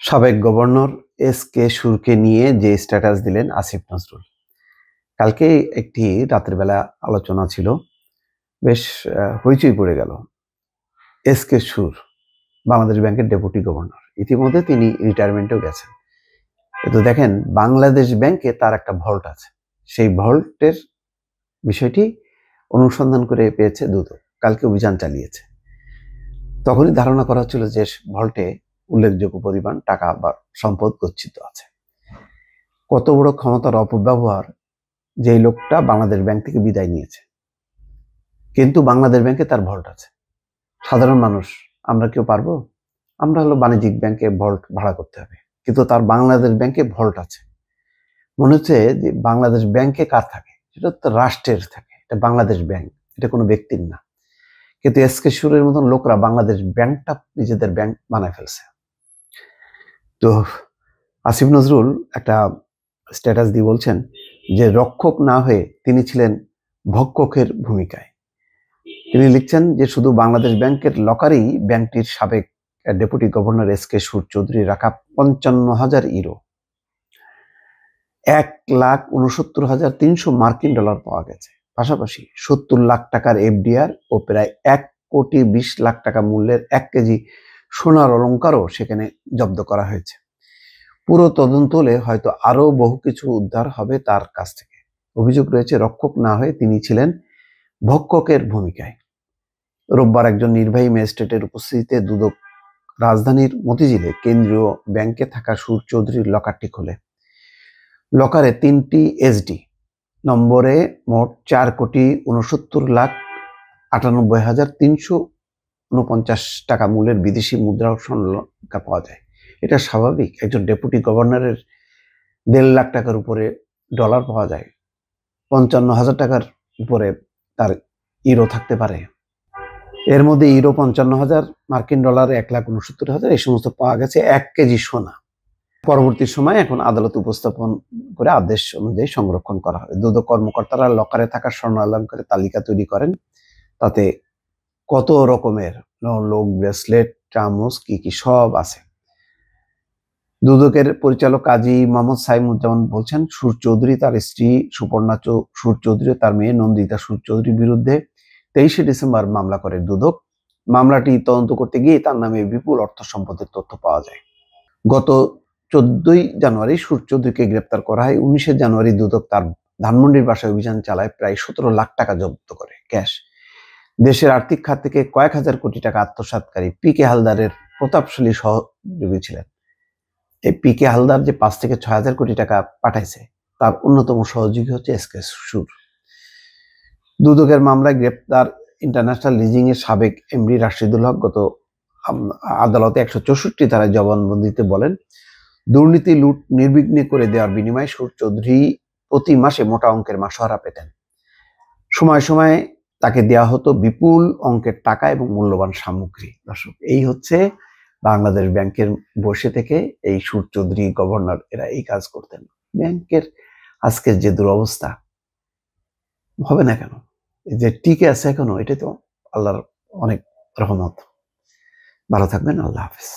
সাবেক governor S K সুরকে নিয়ে যে স্ট্যাটাস দিলেন আসিফ নজরুল। কালকে একটি রাতের বেলা আলোচনা ছিল, বেশ হইচই পড়ে গেল। এস.কে সুর বাংলাদেশ ব্যাংকের ডেপুটি গভর্নর, ইতিমধ্যে তিনি রিটায়ারমেন্টেও গেছেন। কিন্তু দেখেন, বাংলাদেশ ব্যাংকে তার একটা ভল্ট আছে। সেই ভল্টের বিষয়টি অনুসন্ধান করে পেয়েছে দুদক, কালকে অভিযান চালিয়েছে। তখনই ধারণা করা হচ্ছিল যে ভল্টে উল্লেখযোগ্য পরিমাণ টাকা বা সম্পদ গচ্ছিত আছে। কত বড় ক্ষমতার অপব্যবহার! যে লোকটা বাংলাদেশ ব্যাংক থেকে বিদায় নিয়েছে, কিন্তু বাংলাদেশ ব্যাংকে তার ভল্ট আছে। সাধারণ মানুষ আমরা কেউ পারবো? আমরা হলো বাণিজ্যিক ব্যাংকে ভল্ট ভাড়া করতে হবে, কিন্তু তার বাংলাদেশ ব্যাংকে ভল্ট আছে। মনে হচ্ছে যে বাংলাদেশ ব্যাংকে কার থাকে? সেটা তো রাষ্ট্রের থাকে। এটা বাংলাদেশ ব্যাংক, এটা কোনো ব্যক্তির না। কিন্তু এস.কে সুরের মতন লোকরা বাংলাদেশ ব্যাংকটা নিজেদের ব্যাংক বানায় ফেলছে। তো আসিফ নজরুল একটা স্ট্যাটাস দিয়ে বলছেন যে রক্ষক না হয়ে তিনি ছিলেন ভক্ষকের ভূমিকায়। তিনি লিখছেন যে শুধু বাংলাদেশ ব্যাংকের লকারেই ব্যাংকটির সাবেক ডেপুটি গভর্নর এস.কে সুর চৌধুরী রাখা 55,000 ইউরো, 1,69,300 মার্কিন ডলার পাওয়া গেছে। পাশাপাশি 70 লাখ টাকার এফডিআর ও প্রায় 1,20,00,000 টাকা মূল্যের 1 কেজি সোনার অলংকারও সেখানে জব্দ করা হয়েছে। পুরো তদন্ত হলে হয়তো আরো বহু কিছু উদ্ধার হবে তার কাছ থেকে। অভিযোগ রয়েছে রক্ষক না হয়ে তিনি ছিলেন ভক্ষকের ভূমিকায়। রোববার একজন নির্বাহী ম্যাজিস্ট্রেটের উপস্থিতিতে দুদক রাজধানীর মতিঝিলে কেন্দ্রীয় ব্যাংকে থাকা সুর চৌধুরীর লকারটি খোলে। লকারে 3টি এসডি নম্বরে মোট 4,69,98,349 টাকা মূল্যের বিদেশি মুদ্রা ও স্বর্ণালংকার পাওয়া যায়। এটা স্বাভাবিক, একজন ডেপুটি গভর্নরের 1.5 লাখ টাকার উপরে ডলার পাওয়া যায়, 55,000 টাকার উপরে তার ইউরো থাকতে পারে। এর মধ্যে ইউরো 55,000, মার্কিন ডলার 1,69,000, এই সমস্ত পাওয়া গেছে 1 কেজি সোনা। পরবর্তী সময় এখন আদালত উপস্থাপন করে আদেশ অনুযায়ী সংরক্ষণ করা হবে। দুদক কর্মকর্তারা লকারে থাকা স্বর্ণ অলংকারের তালিকা তৈরি করেন। তাতে কত রকমের লোক ব্রেসলেট, চামচ, কি সব আছে। দুদকের পরিচালক কাজী মোহাম্মদ সাইমুজ্জামান বলছেন, সুর চৌধুরী, তার স্ত্রী সুপর্ণা সুর চৌধুরী, তার মেয়ে নন্দিতা সুর চৌধুরীর বিরুদ্ধে 23শে ডিসেম্বর মামলা করে দুদক। মামলাটি তদন্ত করতে গিয়ে তার নামে বিপুল অর্থ সম্পদের তথ্য পাওয়া যায়। গত 14ই জানুয়ারি সুর চৌধুরীকে গ্রেপ্তার করা হয়। 19শে জানুয়ারি দুদক তার ধানমন্ডির বাসায় অভিযান চালায়, প্রায় 17 লাখ টাকা জব্দ করে ক্যাশ। দেশের আর্থিক খাত থেকে কয়েক হাজার কোটি টাকা আত্মসাৎকারী পি.কে হালদারের প্রতাপশালী সহযোগী ছিলেন। এই পি.কে হালদার যে 5 থেকে 6,000 কোটি টাকা পাঠাইছে, তার অন্যতম সহযোগী হচ্ছে এস.কে সুর। দুদকের মামলায় গ্রেপ্তার ইন্টারন্যাশনাল লিজিং এর সাবেক এমডি রাশিদুল হক গত আদালতে 164 ধারায় জবানবন্দিতে বলেন, দুর্নীতি লুট নির্বিঘ্নে করে দেওয়ার বিনিময়ে সুর চৌধুরী প্রতি মাসে মোটা অঙ্কের মাসোহারা পেতেন। সময় সময় তাকে দেওয়া হতো বিপুল অঙ্কের টাকা এবং মূল্যবান সামগ্রী। দর্শক, এই হচ্ছে বাংলাদেশ ব্যাংকের বসে থেকে এই সুর চৌধুরী গভর্নর, এরা এই কাজ করতেন। ব্যাংকের আজকের যে দুরবস্থা, হবে না কেন? যে টিকে আছে এখনো, এটা তো আল্লাহর অনেক রহমত। ভালো থাকবেন, আল্লাহ হাফেজ।